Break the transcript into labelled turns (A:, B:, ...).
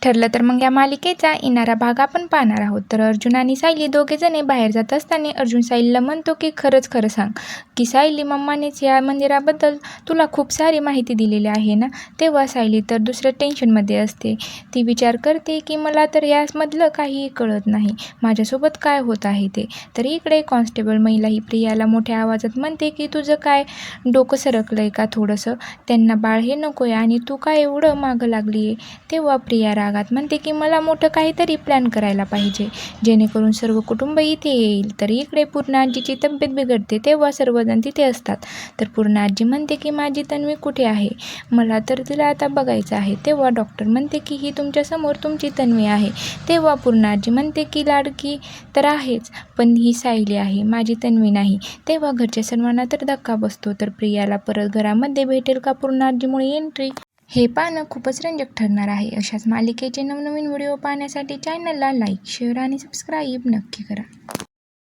A: ठरलं तर मग या मालिकेचा येणारा भाग आपण पाहणार आहोत. तर अर्जुन आणि सायली दोघेजणे बाहेर जात असताना अर्जुन सायलीला म्हणतो की खरंच खरं सांग की सायली, मम्मानेच या मंदिराबद्दल तुला खूप सारी माहिती दिलेली आहे ना. तेव्हा सायली तर दुसऱ्या टेन्शनमध्ये असते. ती विचार करते की मला तर यामधलं काहीही कळत नाही, माझ्यासोबत काय होत आहे ते. तर इकडे कॉन्स्टेबल महिला ही प्रियाला मोठ्या आवाजात म्हणते की तुझं काय डोकं सरकलंय का थोडंसं, त्यांना बाळ हे नको आहे आणि तू काय एवढं मागं लागली आहे. तेव्हा प्रिया रागात म्हणते की मला मोठं काहीतरी प्लॅन करायला पाहिजे जेणेकरून सर्व कुटुंब इथे येईल. तर इकडे पूर्ण आजीची तब्येत बिघडते तेव्हा सर्वजण तिथे असतात. तर पूर्ण आजी म्हणते की माझी तन्वी कुठे आहे, मला तर तिला आता बघायचं आहे. तेव्हा डॉक्टर म्हणते की ही तुमच्यासमोर तुमची तन्वी आहे. तेव्हा पूर्ण आजी म्हणते की लाडकी तर आहेच, पण ही सायली आहे, माझी तन्वी नाही. तेव्हा घरच्या सर्वांना तर धक्का बसतो. तर प्रियाला परत घरामध्ये भेटेल का पूर्ण आजीमुळे एंट्री, हे पाहणं खूपच रंजक ठरणार आहे. अशाच मालिकेचे नवनवीन व्हिडिओ पाहण्यासाठी चॅनलला लाईक, शेअर आणि सबस्क्राईब नक्की करा.